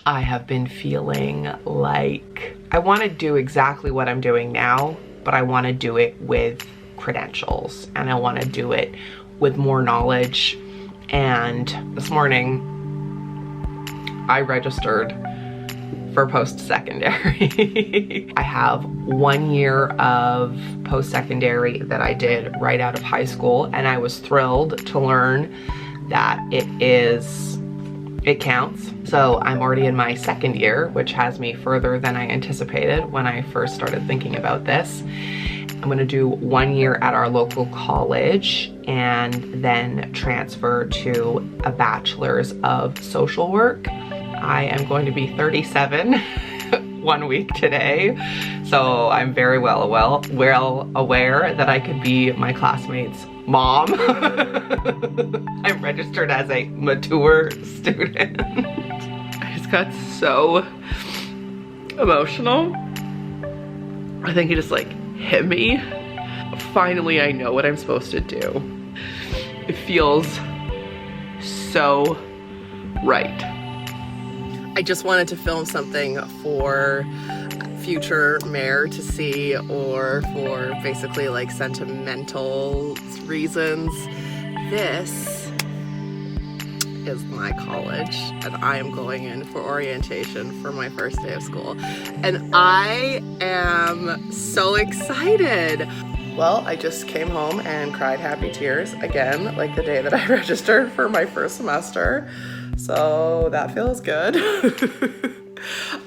I have been feeling like I want to do exactly what I'm doing now, but I want to do it with credentials and I want to do it with more knowledge. And this morning I registered for post-secondary. I have 1 year of post-secondary that I did right out of high school, and I was thrilled to learn that it counts. So I'm already in my second year, which has me further than I anticipated when I first started thinking about this. I'm gonna do 1 year at our local college and then transfer to a Bachelor's of Social Work. I am going to be 37 1 week today, so I'm very well aware that I could be my classmates' mom. I'm registered as a mature student. I just got so emotional. I think it just like hit me. Finally, I know what I'm supposed to do. It feels so right. I just wanted to film something for future Mare to see, or for basically like sentimental reasons. This is my college and I am going in for orientation for my first day of school. And I am so excited. Well, I just came home and cried happy tears again, like the day that I registered for my first semester. So that feels good.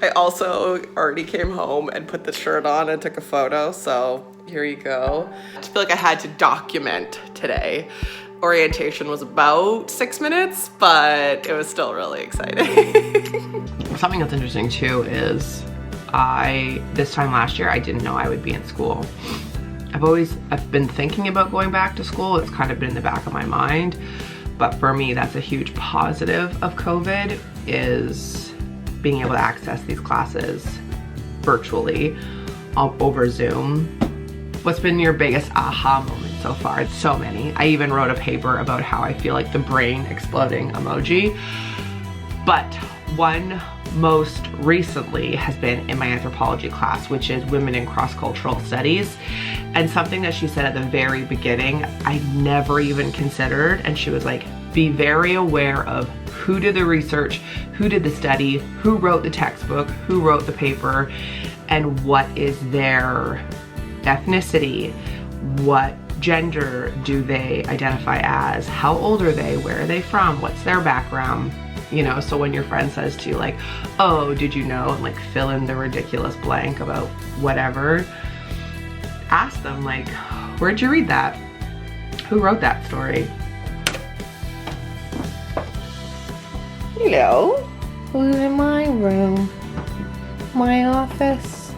I also already came home and put the shirt on and took a photo, so here you go. I feel like I had to document today. Orientation was about 6 minutes, but it was still really exciting. Something that's interesting too is this time last year, I didn't know I would be in school. I've been thinking about going back to school. It's kind of been in the back of my mind. But for me, that's a huge positive of COVID, is being able to access these classes virtually over Zoom. What's been your biggest aha moment so far? So many. I even wrote a paper about how I feel like the brain exploding emoji. But one most recently has been in my anthropology class, which is women in cross-cultural studies. And something that she said at the very beginning, I never even considered. And she was like, be very aware of who did the research, who did the study, who wrote the textbook, who wrote the paper, and what is their ethnicity, what gender do they identify as, how old are they, where are they from, what's their background. You know, so when your friend says to you like, oh, did you know, and like fill in the ridiculous blank about whatever, ask them like, where'd you read that? Who wrote that story? Hello, who's in my room? My office.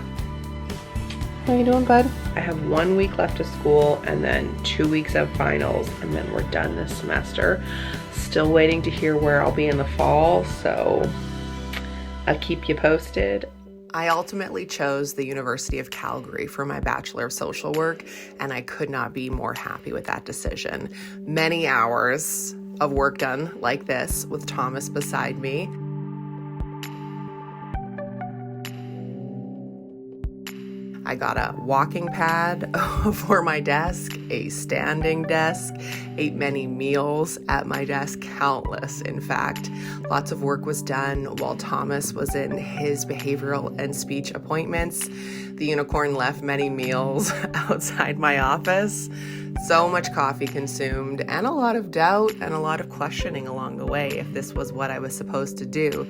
How you doing, bud? I have 1 week left of school and then 2 weeks of finals, and then we're done this semester. Still waiting to hear where I'll be in the fall, so I'll keep you posted. I ultimately chose the University of Calgary for my Bachelor of Social Work, and I could not be more happy with that decision. Many hours of work done like this with Thomas beside me. I got a walking pad for my desk, a standing desk, ate many meals at my desk, countless in fact. Lots of work was done while Thomas was in his behavioral and speech appointments. The unicorn left many meals outside my office. So much coffee consumed, and a lot of doubt and a lot of questioning along the way if this was what I was supposed to do.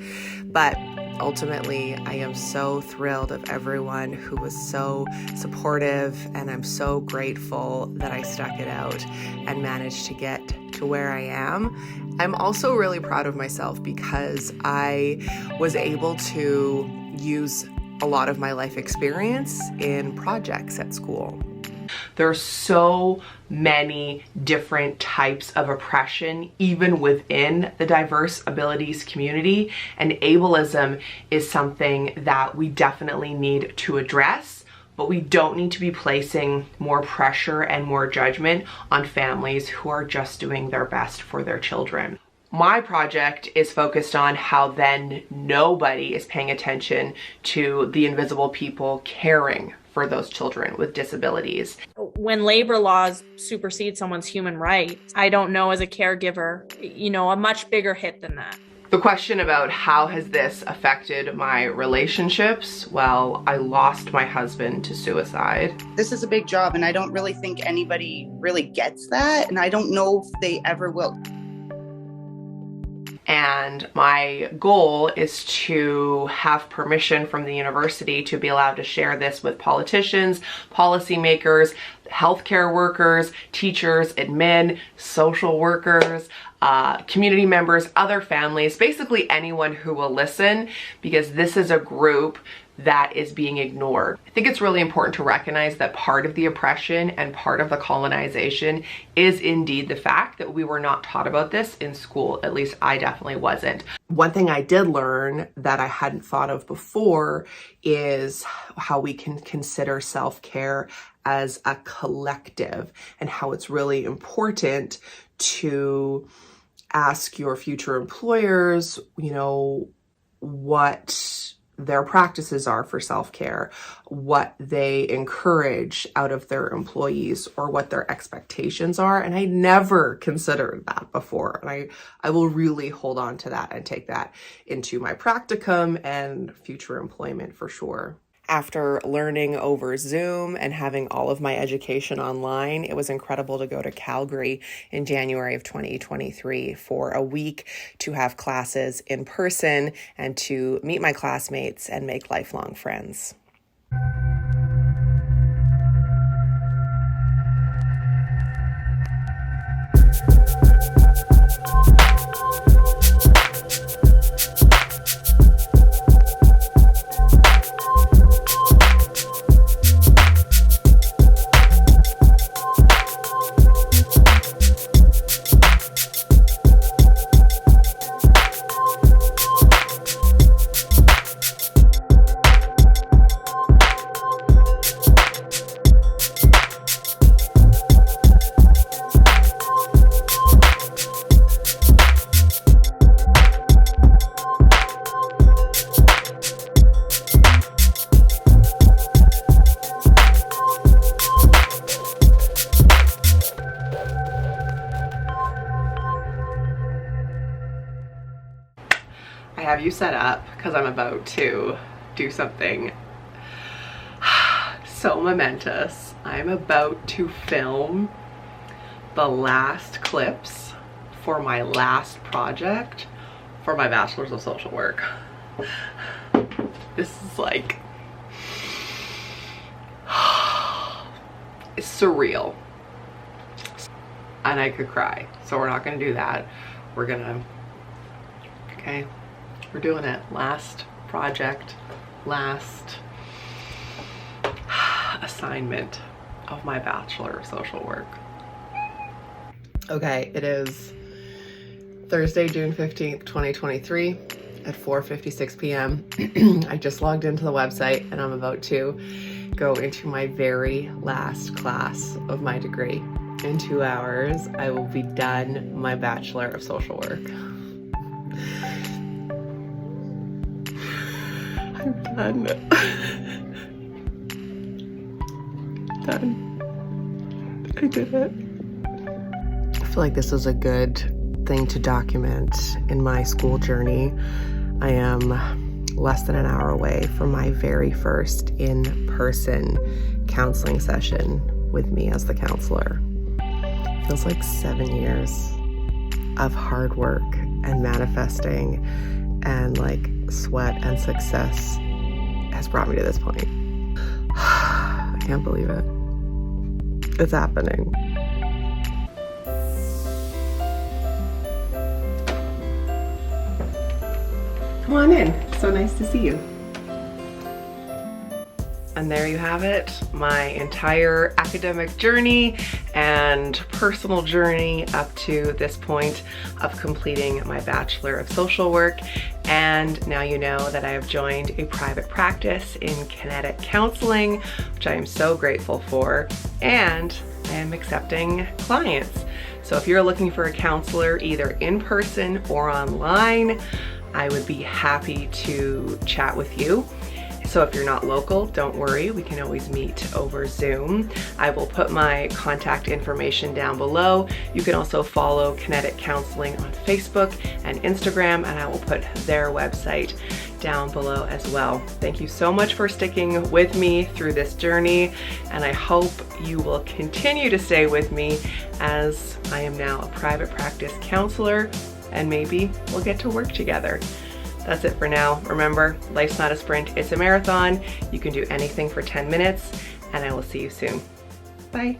But ultimately, I am so thrilled of everyone who was so supportive, and I'm so grateful that I stuck it out and managed to get to where I am. I'm also really proud of myself because I was able to use a lot of my life experience in projects at school. There are so many different types of oppression, even within the diverse abilities community, and ableism is something that we definitely need to address, but we don't need to be placing more pressure and more judgment on families who are just doing their best for their children. My project is focused on how then nobody is paying attention to the invisible people caring for those children with disabilities. When labor laws supersede someone's human rights, I don't know as a caregiver, a much bigger hit than that. The question about how has this affected my relationships? Well, I lost my husband to suicide. This is a big job, and I don't really think anybody really gets that, and I don't know if they ever will. And my goal is to have permission from the university to be allowed to share this with politicians, policymakers, healthcare workers, teachers, admin, social workers, community members, other families, basically anyone who will listen, because this is a group that is being ignored. I think it's really important to recognize that part of the oppression and part of the colonization is indeed the fact that we were not taught about this in school. At least I definitely wasn't. One thing I did learn that I hadn't thought of before is how we can consider self-care as a collective, and how it's really important to ask your future employers, what their practices are for self-care, what they encourage out of their employees, or what their expectations are. And I never considered that before. And I will really hold on to that and take that into my practicum and future employment for sure. After learning over Zoom and having all of my education online, it was incredible to go to Calgary in January of 2023 for a week to have classes in person and to meet my classmates and make lifelong friends. I have you set up because I'm about to do something so momentous. I'm about to film the last clips for my last project for my Bachelor of Social Work. This is like, it's surreal. And I could cry. So we're not gonna do that. We're gonna, okay, we're doing it. Last project, last assignment of my Bachelor of Social Work. Okay, it is Thursday, June 15th, 2023 at 4:56 p.m. I just logged into the website and I'm about to go into my very last class of my degree. In 2 hours, I will be done my Bachelor of Social Work. I'm done. Done. I did it. I feel like this is a good thing to document in my school journey. I am less than an hour away from my very first in-person counseling session with me as the counselor. It feels like 7 years of hard work and manifesting and like sweat and success has brought me to this point. I can't believe it. It's happening. Come on in. It's so nice to see you. And there you have it, my entire academic journey and personal journey up to this point of completing my Bachelor of Social Work. And now you know that I have joined a private practice in kinetic counseling, which I am so grateful for. And I am accepting clients. So if you're looking for a counselor either in person or online, I would be happy to chat with you. So if you're not local, don't worry, we can always meet over Zoom. I will put my contact information down below. You can also follow Kinetic Counseling on Facebook and Instagram, and I will put their website down below as well. Thank you so much for sticking with me through this journey, and I hope you will continue to stay with me as I am now a private practice counselor, and maybe we'll get to work together. That's it for now. Remember, life's not a sprint, it's a marathon. You can do anything for 10 minutes, and I will see you soon. Bye.